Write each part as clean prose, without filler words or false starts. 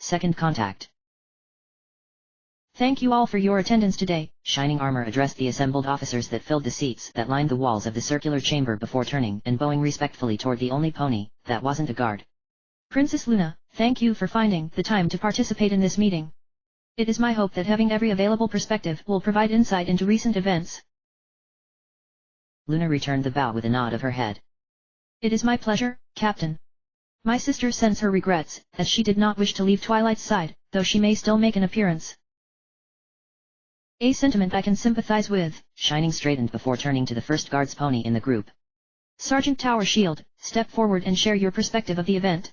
Second contact. Thank you all for your attendance today, Shining Armor addressed the assembled officers that filled the seats that lined the walls of the circular chamber before turning and bowing respectfully toward the only pony that wasn't a guard. Princess Luna, thank you for finding the time to participate in this meeting. It is my hope that having every available perspective will provide insight into recent events. Luna returned the bow with a nod of her head. It is my pleasure, Captain. My sister sends her regrets, as she did not wish to leave Twilight's side, though she may still make an appearance. A sentiment I can sympathize with, Shining straightened before turning to the first guard's pony in the group. Sergeant Tower Shield, step forward and share your perspective of the event.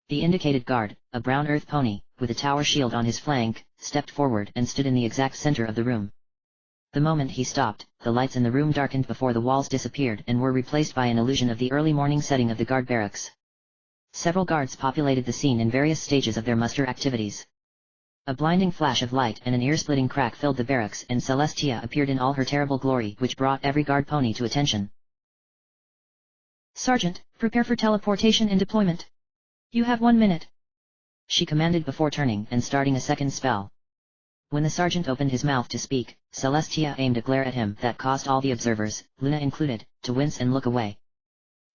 The indicated guard, a brown earth pony, with a tower shield on his flank, stepped forward and stood in the exact center of the room. The moment he stopped, the lights in the room darkened before the walls disappeared and were replaced by an illusion of the early morning setting of the guard barracks. Several guards populated the scene in various stages of their muster activities. A blinding flash of light and an ear-splitting crack filled the barracks and Celestia appeared in all her terrible glory, which brought every guard pony to attention. Sergeant, prepare for teleportation and deployment. You have 1 minute. She commanded before turning and starting a second spell. When the sergeant opened his mouth to speak, Celestia aimed a glare at him that caused all the observers, Luna included, to wince and look away.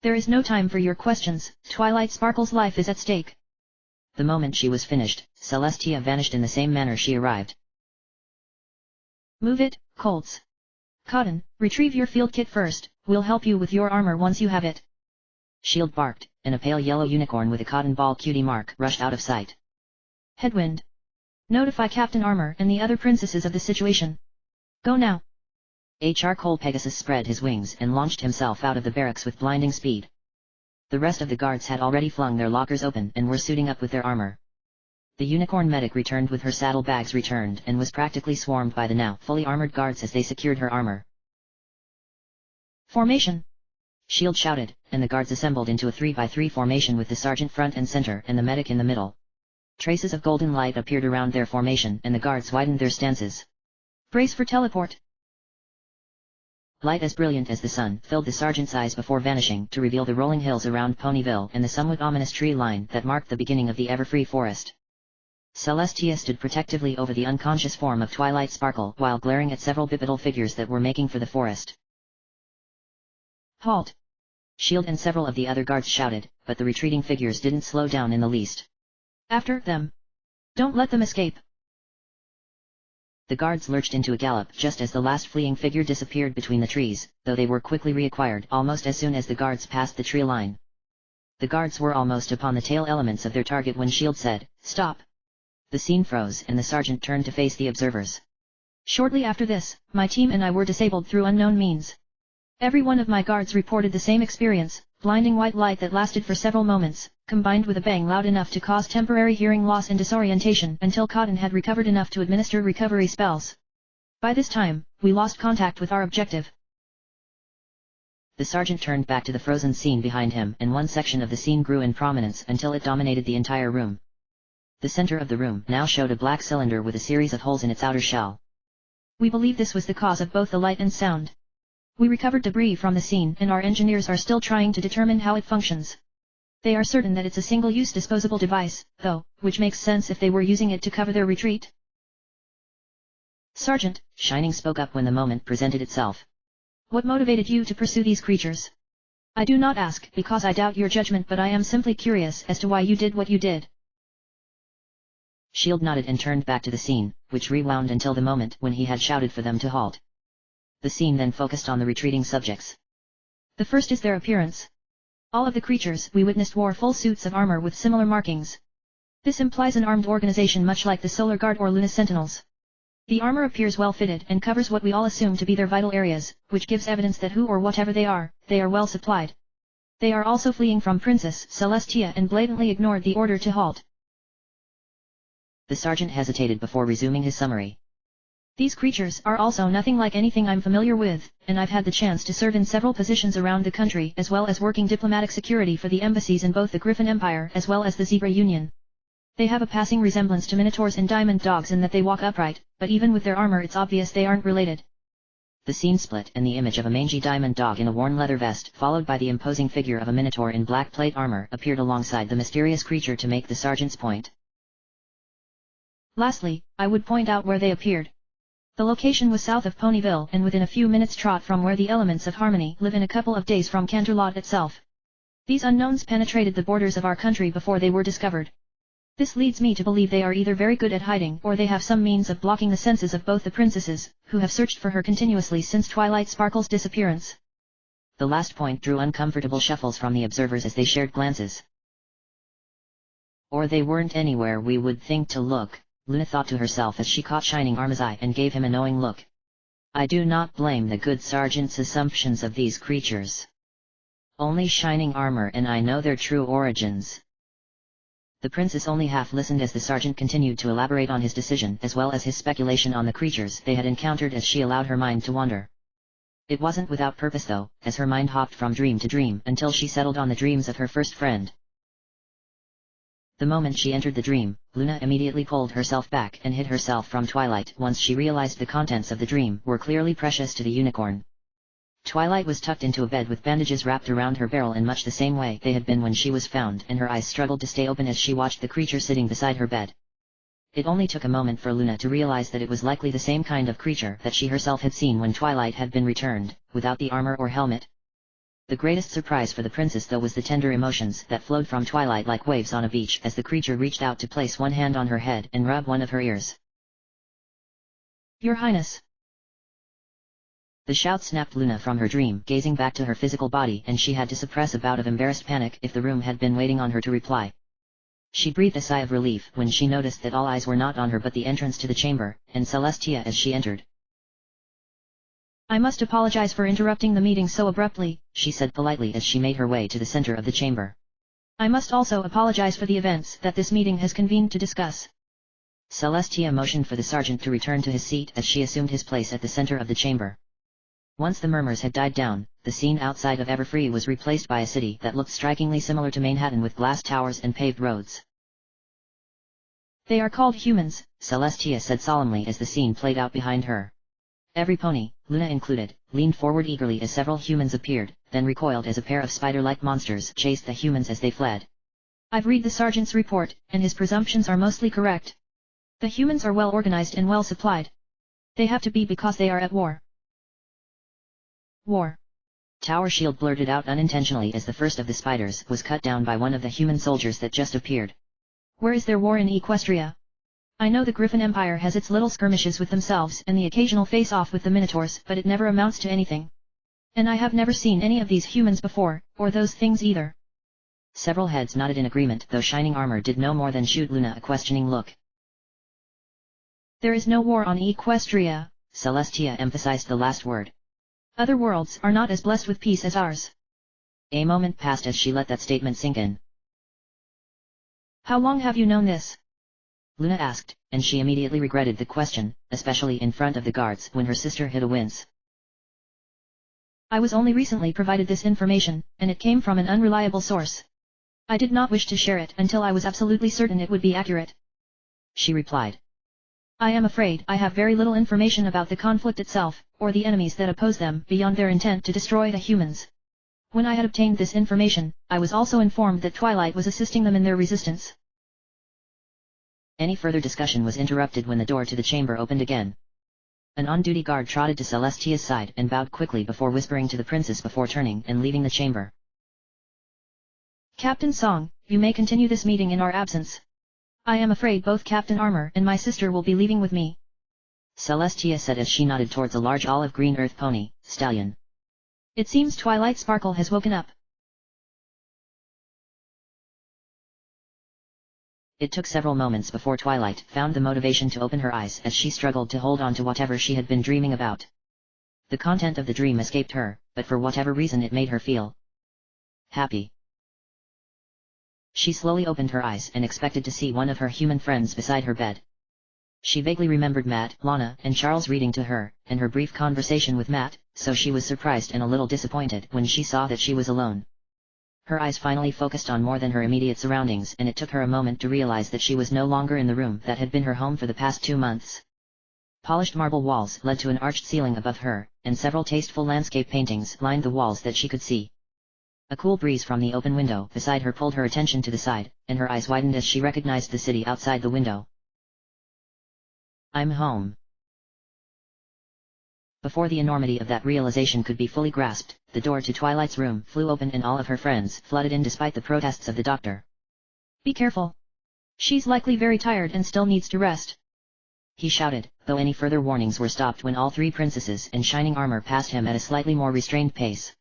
There is no time for your questions, Twilight Sparkle's life is at stake. The moment she was finished, Celestia vanished in the same manner she arrived. Move it, Colts. Cotton, retrieve your field kit first, we'll help you with your armor once you have it. Shield barked, and a pale yellow unicorn with a cotton ball cutie mark rushed out of sight. Headwind. Notify Captain Armor and the other princesses of the situation. Go now. A charcoal Pegasus spread his wings and launched himself out of the barracks with blinding speed. The rest of the guards had already flung their lockers open and were suiting up with their armor. The unicorn medic returned with her saddlebags returned and was practically swarmed by the now fully armored guards as they secured her armor. Formation! Shield shouted, and the guards assembled into a 3x3 formation with the sergeant front and center and the medic in the middle. Traces of golden light appeared around their formation and the guards widened their stances. Brace for teleport! Light as brilliant as the sun filled the sergeant's eyes before vanishing to reveal the rolling hills around Ponyville and the somewhat ominous tree line that marked the beginning of the ever-free forest. Celestia stood protectively over the unconscious form of Twilight Sparkle while glaring at several bipedal figures that were making for the forest. Halt! Shield and several of the other guards shouted, but the retreating figures didn't slow down in the least. After them! Don't let them escape! The guards lurched into a gallop just as the last fleeing figure disappeared between the trees, though they were quickly reacquired almost as soon as the guards passed the tree line. The guards were almost upon the tail elements of their target when Shield said, "Stop!" The scene froze and the sergeant turned to face the observers. Shortly after this, my team and I were disabled through unknown means. Every one of my guards reported the same experience, blinding white light that lasted for several moments, combined with a bang loud enough to cause temporary hearing loss and disorientation until Cotton had recovered enough to administer recovery spells. By this time, we lost contact with our objective. The sergeant turned back to the frozen scene behind him and one section of the scene grew in prominence until it dominated the entire room. The center of the room now showed a black cylinder with a series of holes in its outer shell. We believe this was the cause of both the light and sound. We recovered debris from the scene and our engineers are still trying to determine how it functions. They are certain that it's a single-use disposable device, though, which makes sense if they were using it to cover their retreat. Sergeant, Shining spoke up when the moment presented itself. What motivated you to pursue these creatures? I do not ask because I doubt your judgment, but I am simply curious as to why you did what you did. Shield nodded and turned back to the scene, which rewound until the moment when he had shouted for them to halt. The scene then focused on the retreating subjects. The first is their appearance. All of the creatures we witnessed wore full suits of armor with similar markings. This implies an armed organization much like the Solar Guard or Luna Sentinels. The armor appears well fitted and covers what we all assume to be their vital areas, which gives evidence that who or whatever they are well supplied. They are also fleeing from Princess Celestia and blatantly ignored the order to halt. The sergeant hesitated before resuming his summary. These creatures are also nothing like anything I'm familiar with, and I've had the chance to serve in several positions around the country as well as working diplomatic security for the embassies in both the Griffin Empire as well as the Zebra Union. They have a passing resemblance to minotaurs and diamond dogs in that they walk upright, but even with their armor it's obvious they aren't related. The scene split and the image of a mangy diamond dog in a worn leather vest, followed by the imposing figure of a minotaur in black plate armor, appeared alongside the mysterious creature to make the sergeant's point. Lastly, I would point out where they appeared. The location was south of Ponyville and within a few minutes' trot from where the elements of harmony live in a couple of days from Canterlot itself. These unknowns penetrated the borders of our country before they were discovered. This leads me to believe they are either very good at hiding or they have some means of blocking the senses of both the princesses, who have searched for her continuously since Twilight Sparkle's disappearance. The last point drew uncomfortable shuffles from the observers as they shared glances. Or they weren't anywhere we would think to look, Luna thought to herself as she caught Shining Armor's eye and gave him a knowing look. I do not blame the good sergeant's assumptions of these creatures. Only Shining Armor and I know their true origins. The princess only half listened as the sergeant continued to elaborate on his decision as well as his speculation on the creatures they had encountered as she allowed her mind to wander. It wasn't without purpose though, as her mind hopped from dream to dream until she settled on the dreams of her first friend. The moment she entered the dream, Luna immediately pulled herself back and hid herself from Twilight once she realized the contents of the dream were clearly precious to the unicorn. Twilight was tucked into a bed with bandages wrapped around her barrel in much the same way they had been when she was found, and her eyes struggled to stay open as she watched the creature sitting beside her bed. It only took a moment for Luna to realize that it was likely the same kind of creature that she herself had seen when Twilight had been returned, without the armor or helmet. The greatest surprise for the princess though was the tender emotions that flowed from Twilight like waves on a beach as the creature reached out to place one hand on her head and rub one of her ears. Your Highness! The shout snapped Luna from her dream, gazing back to her physical body, and she had to suppress a bout of embarrassed panic if the room had been waiting on her to reply. She breathed a sigh of relief when she noticed that all eyes were not on her but the entrance to the chamber, and Celestia as she entered. I must apologize for interrupting the meeting so abruptly, she said politely as she made her way to the center of the chamber. I must also apologize for the events that this meeting has convened to discuss. Celestia motioned for the sergeant to return to his seat as she assumed his place at the center of the chamber. Once the murmurs had died down, the scene outside of Everfree was replaced by a city that looked strikingly similar to Manhattan with glass towers and paved roads. They are called humans, Celestia said solemnly as the scene played out behind her. Every pony, Luna included, leaned forward eagerly as several humans appeared, then recoiled as a pair of spider-like monsters chased the humans as they fled. I've read the sergeant's report, and his presumptions are mostly correct. The humans are well organized and well supplied. They have to be because they are at war. War. Tower Shield blurted out unintentionally as the first of the spiders was cut down by one of the human soldiers that just appeared. Where is there war in Equestria? I know the Griffin Empire has its little skirmishes with themselves and the occasional face-off with the Minotaurs, but it never amounts to anything. And I have never seen any of these humans before, or those things either. Several heads nodded in agreement, though Shining Armor did no more than shoot Luna a questioning look. There is no war on Equestria, Celestia emphasized the last word. Other worlds are not as blessed with peace as ours. A moment passed as she let that statement sink in. How long have you known this? Luna asked, and she immediately regretted the question, especially in front of the guards when her sister hid a wince. I was only recently provided this information, and it came from an unreliable source. I did not wish to share it until I was absolutely certain it would be accurate. She replied. I am afraid I have very little information about the conflict itself, or the enemies that oppose them, beyond their intent to destroy the humans. When I had obtained this information, I was also informed that Twilight was assisting them in their resistance. Any further discussion was interrupted when the door to the chamber opened again. An on-duty guard trotted to Celestia's side and bowed quickly before whispering to the princess before turning and leaving the chamber. Captain Song, you may continue this meeting in our absence. I am afraid both Captain Armor and my sister will be leaving with me. Celestia said as she nodded towards a large olive-green earth pony, Stallion. It seems Twilight Sparkle has woken up. It took several moments before Twilight found the motivation to open her eyes as she struggled to hold on to whatever she had been dreaming about. The content of the dream escaped her, but for whatever reason it made her feel happy. She slowly opened her eyes and expected to see one of her human friends beside her bed. She vaguely remembered Matt, Lana, and Charles reading to her, and her brief conversation with Matt, so she was surprised and a little disappointed when she saw that she was alone. Her eyes finally focused on more than her immediate surroundings, and it took her a moment to realize that she was no longer in the room that had been her home for the past 2 months. Polished marble walls led to an arched ceiling above her, and several tasteful landscape paintings lined the walls that she could see. A cool breeze from the open window beside her pulled her attention to the side, and her eyes widened as she recognized the city outside the window. I'm home. Before the enormity of that realization could be fully grasped, the door to Twilight's room flew open and all of her friends flooded in despite the protests of the doctor. Be careful. She's likely very tired and still needs to rest, he shouted, though any further warnings were stopped when all three princesses in shining armor passed him at a slightly more restrained pace.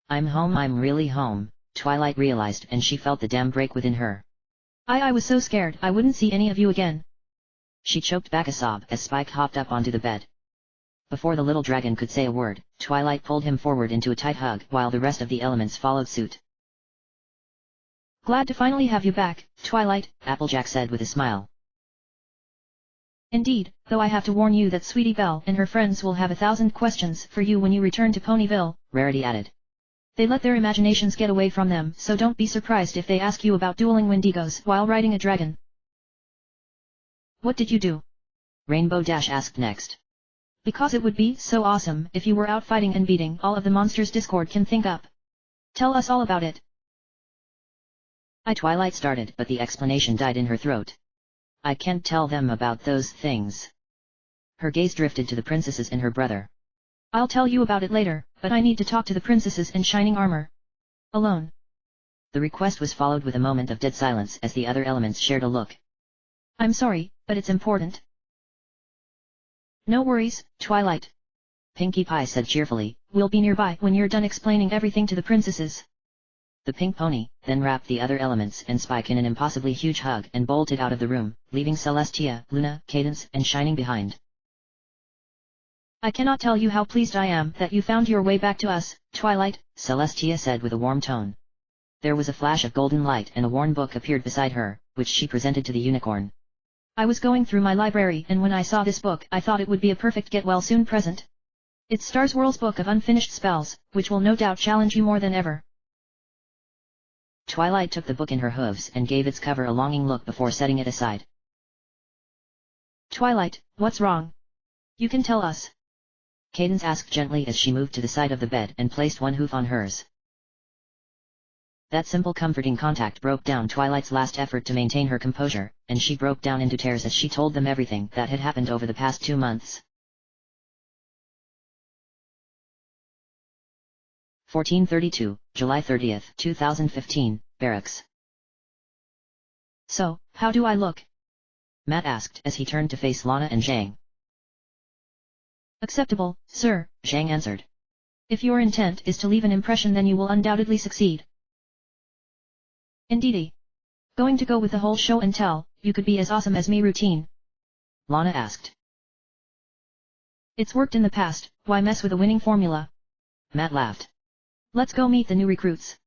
I'm home, I'm really home, Twilight realized, and she felt the dam break within her. I was so scared I wouldn't see any of you again. She choked back a sob as Spike hopped up onto the bed. Before the little dragon could say a word, Twilight pulled him forward into a tight hug while the rest of the elements followed suit. Glad to finally have you back, Twilight, Applejack said with a smile. Indeed, though I have to warn you that Sweetie Belle and her friends will have 1,000 questions for you when you return to Ponyville, Rarity added. They let their imaginations get away from them, so don't be surprised if they ask you about dueling Wendigos while riding a dragon. What did you do? Rainbow Dash asked next. Because it would be so awesome if you were out fighting and beating all of the monsters Discord can think up. Tell us all about it. Twilight started, but the explanation died in her throat. I can't tell them about those things. Her gaze drifted to the princesses and her brother. I'll tell you about it later, but I need to talk to the princesses in shining armor. Alone. The request was followed with a moment of dead silence as the other elements shared a look. I'm sorry, but it's important. No worries, Twilight. Pinkie Pie said cheerfully, we'll be nearby when you're done explaining everything to the princesses. The pink pony then wrapped the other elements and Spike in an impossibly huge hug and bolted out of the room, leaving Celestia, Luna, Cadance, and Shining behind. I cannot tell you how pleased I am that you found your way back to us, Twilight, Celestia said with a warm tone. There was a flash of golden light and a worn book appeared beside her, which she presented to the unicorn. I was going through my library and when I saw this book I thought it would be a perfect get-well-soon present. It's Starswirl's book of unfinished spells, which will no doubt challenge you more than ever. Twilight took the book in her hooves and gave its cover a longing look before setting it aside. Twilight, what's wrong? You can tell us. Cadance asked gently as she moved to the side of the bed and placed one hoof on hers. That simple comforting contact broke down Twilight's last effort to maintain her composure, and she broke down into tears as she told them everything that had happened over the past 2 months. 1432, July 30th, 2015, Barracks. So, how do I look? Matt asked as he turned to face Lana and Zhang. Acceptable, sir, Zhang answered. If your intent is to leave an impression then you will undoubtedly succeed. Indeedy. Going to go with the whole show and tell, you could be as awesome as me routine? Lana asked. It's worked in the past, why mess with a winning formula? Matt laughed. Let's go meet the new recruits.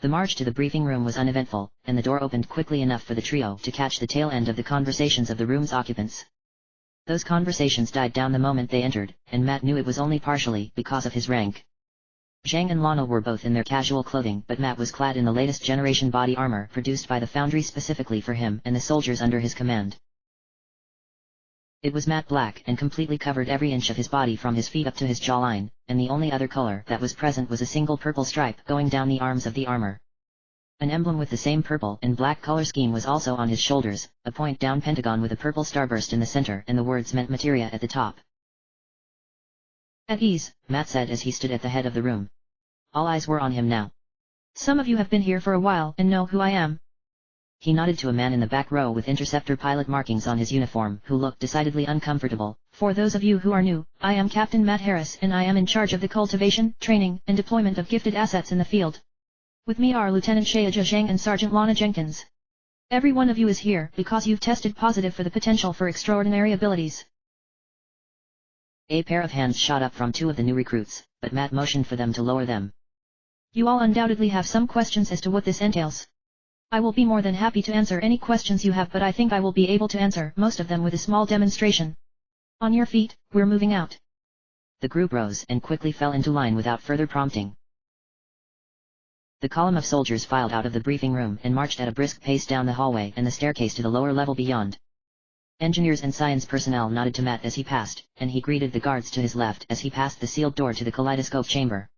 The march to the briefing room was uneventful, and the door opened quickly enough for the trio to catch the tail end of the conversations of the room's occupants. Those conversations died down the moment they entered, and Matt knew it was only partially because of his rank. Zhang and Lana were both in their casual clothing, but Matt was clad in the latest generation body armor produced by the foundry specifically for him and the soldiers under his command. It was matte black and completely covered every inch of his body from his feet up to his jawline, and the only other color that was present was a single purple stripe going down the arms of the armor. An emblem with the same purple and black color scheme was also on his shoulders, a point-down pentagon with a purple starburst in the center and the words meant materia at the top. At ease, Matt said as he stood at the head of the room. All eyes were on him now. Some of you have been here for a while and know who I am. He nodded to a man in the back row with interceptor pilot markings on his uniform who looked decidedly uncomfortable. For those of you who are new, I am Captain Matt Harris and I am in charge of the cultivation, training, and deployment of gifted assets in the field. With me are Lieutenant Shayaja Zhang and Sergeant Lana Jenkins. Every one of you is here because you've tested positive for the potential for extraordinary abilities. A pair of hands shot up from 2 of the new recruits, but Matt motioned for them to lower them. You all undoubtedly have some questions as to what this entails. I will be more than happy to answer any questions you have, but I think I will be able to answer most of them with a small demonstration. On your feet, we're moving out. The group rose and quickly fell into line without further prompting. The column of soldiers filed out of the briefing room and marched at a brisk pace down the hallway and the staircase to the lower level beyond. Engineers and science personnel nodded to Matt as he passed, and he greeted the guards to his left as he passed the sealed door to the kaleidoscope chamber.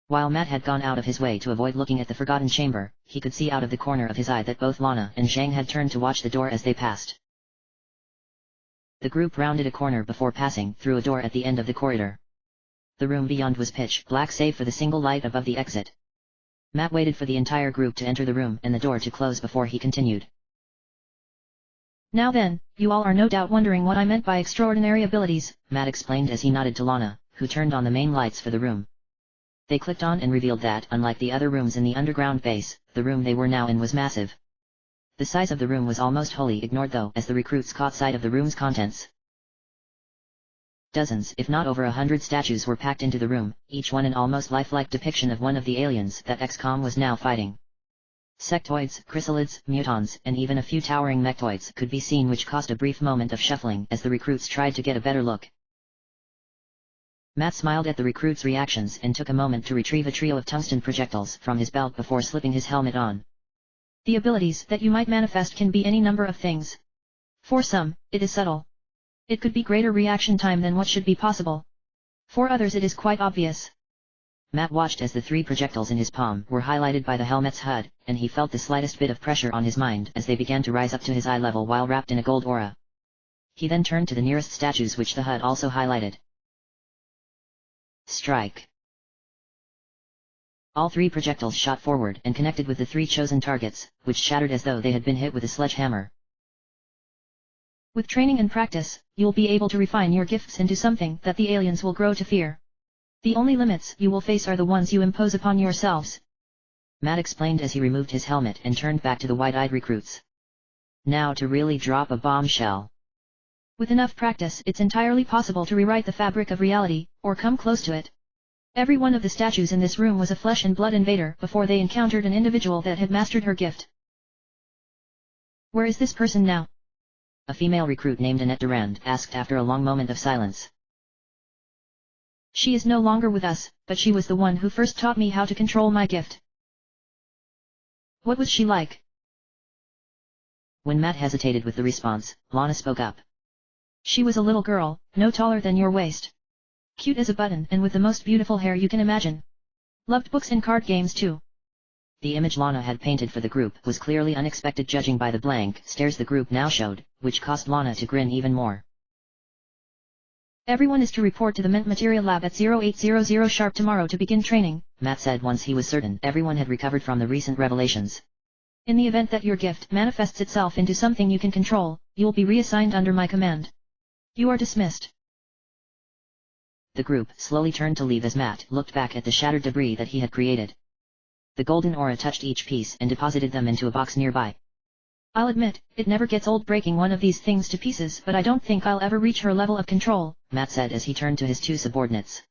While Matt had gone out of his way to avoid looking at the forgotten chamber, he could see out of the corner of his eye that both Lana and Zhang had turned to watch the door as they passed. The group rounded a corner before passing through a door at the end of the corridor. The room beyond was pitch black save for the single light above the exit. Matt waited for the entire group to enter the room and the door to close before he continued. Now then, you all are no doubt wondering what I meant by extraordinary abilities, Matt explained as he nodded to Lana, who turned on the main lights for the room. They clicked on and revealed that, unlike the other rooms in the underground base, the room they were now in was massive. The size of the room was almost wholly ignored though as the recruits caught sight of the room's contents. Dozens, if not over 100 statues were packed into the room, each one an almost lifelike depiction of one of the aliens that XCOM was now fighting. Sectoids, chrysalids, mutons, and even a few towering mechtoids could be seen, which caused a brief moment of shuffling as the recruits tried to get a better look. Matt smiled at the recruits' reactions and took a moment to retrieve a trio of tungsten projectiles from his belt before slipping his helmet on. The abilities that you might manifest can be any number of things. For some, it is subtle. It could be greater reaction time than what should be possible. For others it is quite obvious. Matt watched as the 3 projectiles in his palm were highlighted by the helmet's HUD, and he felt the slightest bit of pressure on his mind as they began to rise up to his eye level while wrapped in a gold aura. He then turned to the nearest statues which the HUD also highlighted. Strike. All 3 projectiles shot forward and connected with the 3 chosen targets, which shattered as though they had been hit with a sledgehammer. With training and practice, you'll be able to refine your gifts into something that the aliens will grow to fear. The only limits you will face are the ones you impose upon yourselves. Matt explained as he removed his helmet and turned back to the wide-eyed recruits. Now to really drop a bombshell. With enough practice it's entirely possible to rewrite the fabric of reality, or come close to it. Every one of the statues in this room was a flesh and blood invader before they encountered an individual that had mastered her gift. Where is this person now? A female recruit named Annette Durand asked after a long moment of silence. She is no longer with us, but she was the one who first taught me how to control my gift. What was she like? When Matt hesitated with the response, Lana spoke up. She was a little girl, no taller than your waist. Cute as a button and with the most beautiful hair you can imagine. Loved books and card games too. The image Lana had painted for the group was clearly unexpected judging by the blank stares the group now showed, which caused Lana to grin even more. Everyone is to report to the Ment Material Lab at 0800 sharp tomorrow to begin training, Matt said once he was certain everyone had recovered from the recent revelations. In the event that your gift manifests itself into something you can control, you'll be reassigned under my command. You are dismissed. The group slowly turned to leave as Matt looked back at the shattered debris that he had created. The golden aura touched each piece and deposited them into a box nearby. I'll admit, it never gets old breaking one of these things to pieces, but I don't think I'll ever reach her level of control, Matt said as he turned to his 2 subordinates.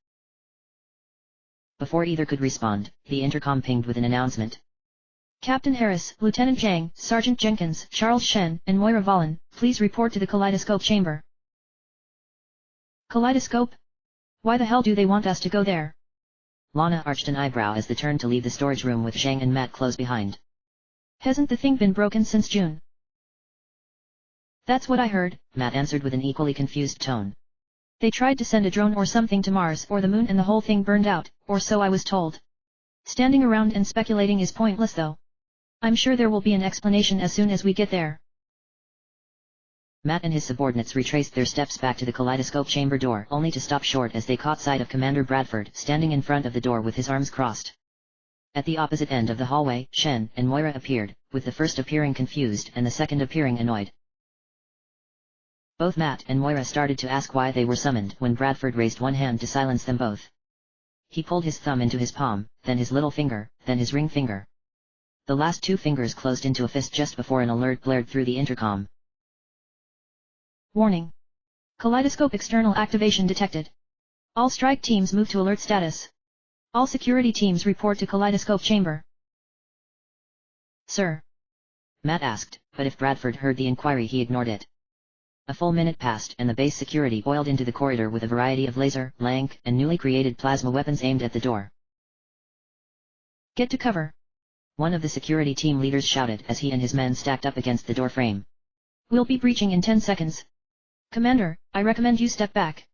Before either could respond, the intercom pinged with an announcement. Captain Harris, Lieutenant Zhang, Sergeant Jenkins, Charles Shen, and Moira Valen, please report to the kaleidoscope chamber. Kaleidoscope? Why the hell do they want us to go there? Lana arched an eyebrow as they turned to leave the storage room with Zhang and Matt close behind. Hasn't the thing been broken since June? That's what I heard, Matt answered with an equally confused tone. They tried to send a drone or something to Mars or the moon and the whole thing burned out, or so I was told. Standing around and speculating is pointless though. I'm sure there will be an explanation as soon as we get there. Matt and his subordinates retraced their steps back to the kaleidoscope chamber door only to stop short as they caught sight of Commander Bradford standing in front of the door with his arms crossed. At the opposite end of the hallway, Shen and Moira appeared, with the first appearing confused and the second appearing annoyed. Both Matt and Moira started to ask why they were summoned when Bradford raised one hand to silence them both. He pulled his thumb into his palm, then his little finger, then his ring finger. The last 2 fingers closed into a fist just before an alert blared through the intercom. Warning. Kaleidoscope external activation detected. All strike teams move to alert status. All security teams report to kaleidoscope chamber. Sir? Matt asked, but if Bradford heard the inquiry he ignored it. A full minute passed and the base security boiled into the corridor with a variety of laser, blank, and newly created plasma weapons aimed at the door. Get to cover. One of the security team leaders shouted as he and his men stacked up against the door frame. We'll be breaching in 10 seconds. Commander, I recommend you step back.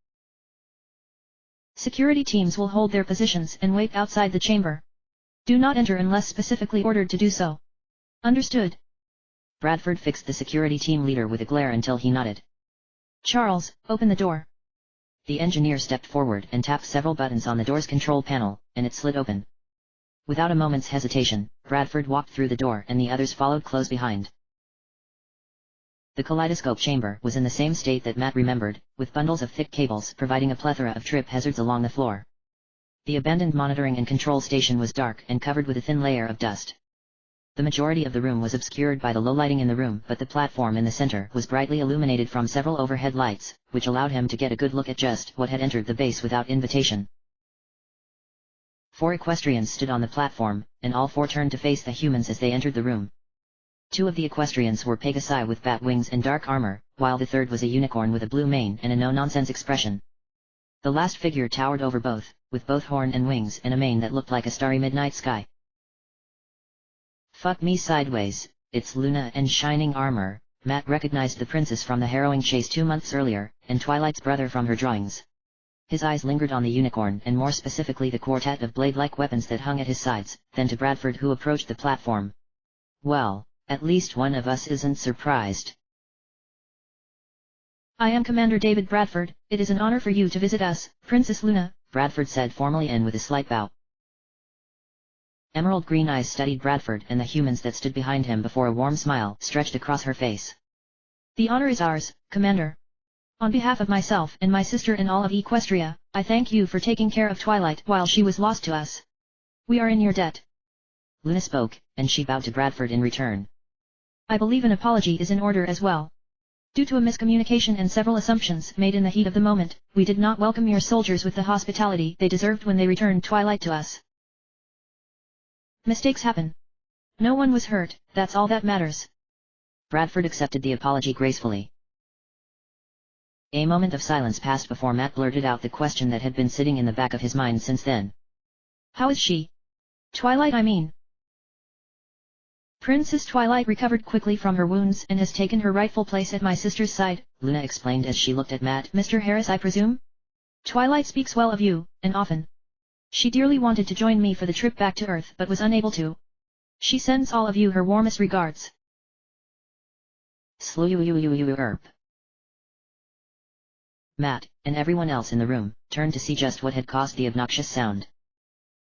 Security teams will hold their positions and wait outside the chamber. Do not enter unless specifically ordered to do so. Understood. Bradford fixed the security team leader with a glare until he nodded. Charles, open the door. The engineer stepped forward and tapped several buttons on the door's control panel, and it slid open. Without a moment's hesitation, Bradford walked through the door and the others followed close behind. The kaleidoscope chamber was in the same state that Matt remembered, with bundles of thick cables providing a plethora of trip hazards along the floor. The abandoned monitoring and control station was dark and covered with a thin layer of dust. The majority of the room was obscured by the low lighting in the room, but the platform in the center was brightly illuminated from several overhead lights, which allowed him to get a good look at just what had entered the base without invitation. 4 equestrians stood on the platform, and all 4 turned to face the humans as they entered the room. 2 of the equestrians were Pegasi with bat wings and dark armor, while the third was a unicorn with a blue mane and a no-nonsense expression. The last figure towered over both, with both horn and wings and a mane that looked like a starry midnight sky. Fuck me sideways, it's Luna and shining armor. Matt recognized the princess from the harrowing chase 2 months earlier, and Twilight's brother from her drawings. His eyes lingered on the unicorn and more specifically the quartet of blade-like weapons that hung at his sides, then to Bradford who approached the platform. Well, at least one of us isn't surprised. I am Commander David Bradford. It is an honor for you to visit us, Princess Luna, Bradford said formally and with a slight bow. Emerald green eyes studied Bradford and the humans that stood behind him before a warm smile stretched across her face. The honor is ours, Commander. On behalf of myself and my sister and all of Equestria, I thank you for taking care of Twilight while she was lost to us. We are in your debt. Luna spoke, and she bowed to Bradford in return. I believe an apology is in order as well. Due to a miscommunication and several assumptions made in the heat of the moment, we did not welcome your soldiers with the hospitality they deserved when they returned Twilight to us. Mistakes happen. No one was hurt, that's all that matters. Bradford accepted the apology gracefully. A moment of silence passed before Matt blurted out the question that had been sitting in the back of his mind since then. How is she? Twilight, I mean. Princess Twilight recovered quickly from her wounds and has taken her rightful place at my sister's side, Luna explained as she looked at Matt. Mr. Harris, I presume? Twilight speaks well of you, and often. She dearly wanted to join me for the trip back to Earth but was unable to. She sends all of you her warmest regards. Slurp. Matt, and everyone else in the room, turned to see just what had caused the obnoxious sound.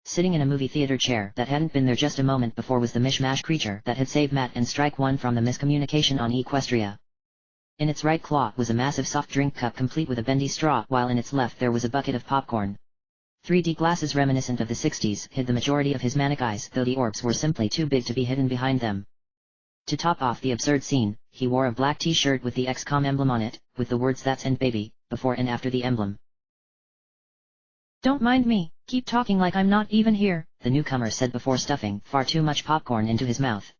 Sitting in a movie theater chair that hadn't been there just a moment before was the mishmash creature that had saved Matt and Strike One from the miscommunication on Equestria. In its right claw was a massive soft drink cup complete with a bendy straw, while in its left there was a bucket of popcorn. 3D glasses reminiscent of the 60s hid the majority of his manic eyes, though the orbs were simply too big to be hidden behind them. To top off the absurd scene, he wore a black t-shirt with the XCOM emblem on it, with the words "That's and baby" before and after the emblem. Don't mind me, keep talking like I'm not even here, the newcomer said before stuffing far too much popcorn into his mouth.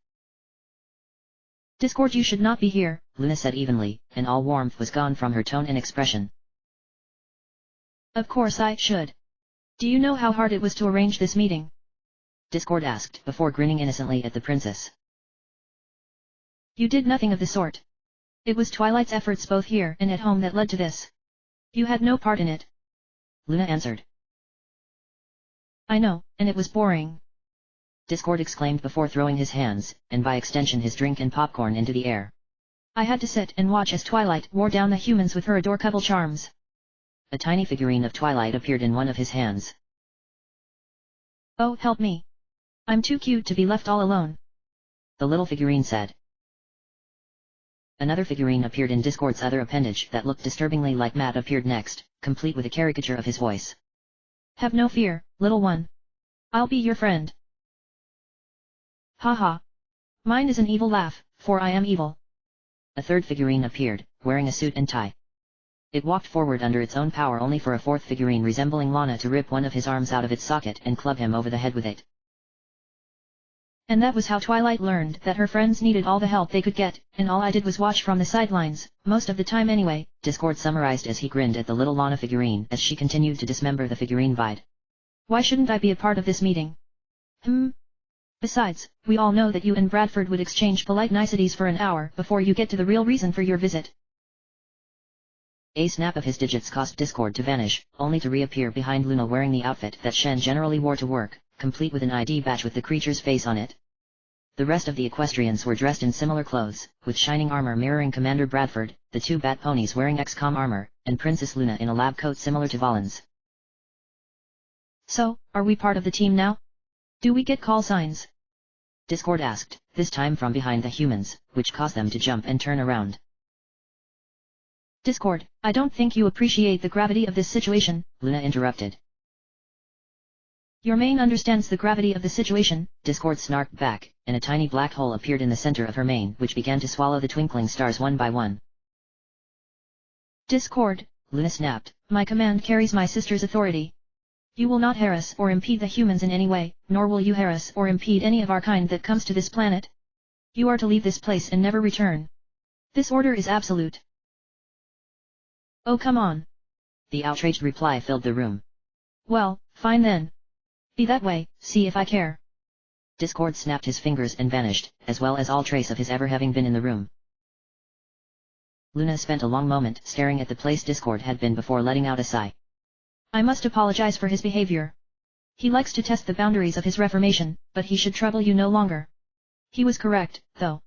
Discord, you should not be here, Luna said evenly, and all warmth was gone from her tone and expression. Of course I should. Do you know how hard it was to arrange this meeting? Discord asked before grinning innocently at the princess. You did nothing of the sort. It was Twilight's efforts both here and at home that led to this. You had no part in it. Luna answered. I know, and it was boring. Discord exclaimed before throwing his hands, and by extension his drink and popcorn, into the air. I had to sit and watch as Twilight wore down the humans with her adorable charms. A tiny figurine of Twilight appeared in one of his hands. Oh, help me. I'm too cute to be left all alone. The little figurine said. Another figurine appeared in Discord's other appendage that looked disturbingly like Matt appeared next, complete with a caricature of his voice. Have no fear, little one. I'll be your friend. Haha. Mine is an evil laugh, for I am evil. A third figurine appeared, wearing a suit and tie. It walked forward under its own power only for a fourth figurine resembling Lana to rip one of his arms out of its socket and club him over the head with it. And that was how Twilight learned that her friends needed all the help they could get, and all I did was watch from the sidelines, most of the time anyway, Discord summarized as he grinned at the little Lana figurine as she continued to dismember the figurine vide. Why shouldn't I be a part of this meeting? Besides, we all know that you and Bradford would exchange polite niceties for an hour before you get to the real reason for your visit. A snap of his digits caused Discord to vanish, only to reappear behind Luna wearing the outfit that Shen generally wore to work, complete with an ID badge with the creature's face on it. The rest of the equestrians were dressed in similar clothes, with shining armor mirroring Commander Bradford, the two bat ponies wearing XCOM armor, and Princess Luna in a lab coat similar to Valen's. So, are we part of the team now? Do we get call signs? Discord asked, this time from behind the humans, which caused them to jump and turn around. Discord, I don't think you appreciate the gravity of this situation, Luna interrupted. Your mane understands the gravity of the situation, Discord snarked back, and a tiny black hole appeared in the center of her mane which began to swallow the twinkling stars one by one. Discord, Luna snapped. My command carries my sister's authority. You will not harass or impede the humans in any way, nor will you harass or impede any of our kind that comes to this planet. You are to leave this place and never return. This order is absolute. Oh come on. The outraged reply filled the room. Well, fine then. Be that way, see if I care. Discord snapped his fingers and vanished, as well as all trace of his ever having been in the room. Luna spent a long moment staring at the place Discord had been before letting out a sigh. I must apologize for his behavior. He likes to test the boundaries of his reformation, but he should trouble you no longer. He was correct, though.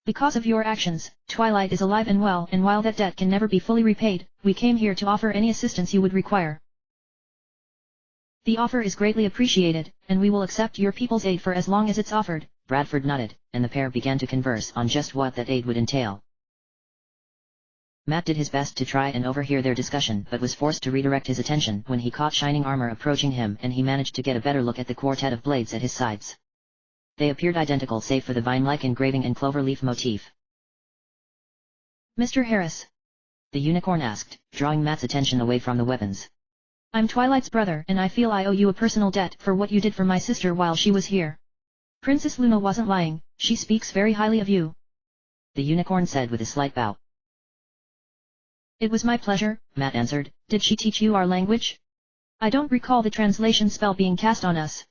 Because of your actions, Twilight is alive and well, and while that debt can never be fully repaid, we came here to offer any assistance you would require. The offer is greatly appreciated, and we will accept your people's aid for as long as it's offered. Bradford nodded, and the pair began to converse on just what that aid would entail. Matt did his best to try and overhear their discussion but was forced to redirect his attention when he caught shining armor approaching him and he managed to get a better look at the quartet of blades at his sides. They appeared identical save for the vine-like engraving and cloverleaf motif. Mr. Harris? The unicorn asked, drawing Matt's attention away from the weapons. I'm Twilight's brother and I feel I owe you a personal debt for what you did for my sister while she was here. Princess Luna wasn't lying, she speaks very highly of you. The unicorn said with a slight bow. It was my pleasure, Matt answered. Did she teach you our language? I don't recall the translation spell being cast on us.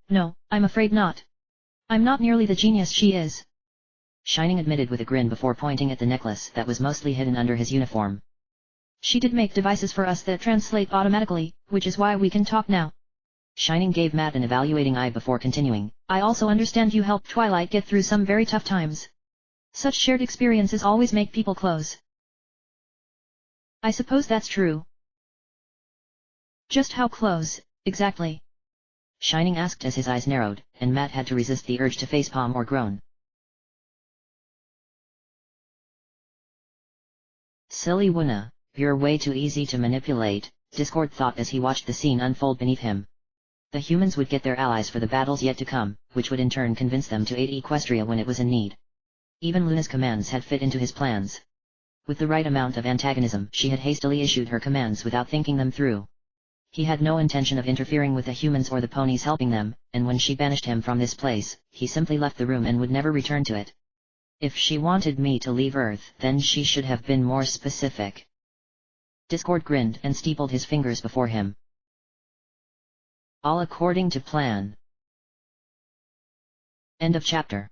No, I'm afraid not. I'm not nearly the genius she is. Shining admitted with a grin before pointing at the necklace that was mostly hidden under his uniform. She did make devices for us that translate automatically, which is why we can talk now. Shining gave Matt an evaluating eye before continuing. I also understand you helped Twilight get through some very tough times. Such shared experiences always make people close. I suppose that's true. Just how close, exactly? Shining asked as his eyes narrowed, and Matt had to resist the urge to facepalm or groan. Silly Luna, you're way too easy to manipulate, Discord thought as he watched the scene unfold beneath him. The humans would get their allies for the battles yet to come, which would in turn convince them to aid Equestria when it was in need. Even Luna's commands had fit into his plans. With the right amount of antagonism, she had hastily issued her commands without thinking them through. He had no intention of interfering with the humans or the ponies helping them, and when she banished him from this place, he simply left the room and would never return to it. If she wanted me to leave Earth, then she should have been more specific. Discord grinned and steepled his fingers before him. All according to plan. End of chapter.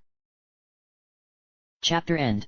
Chapter end.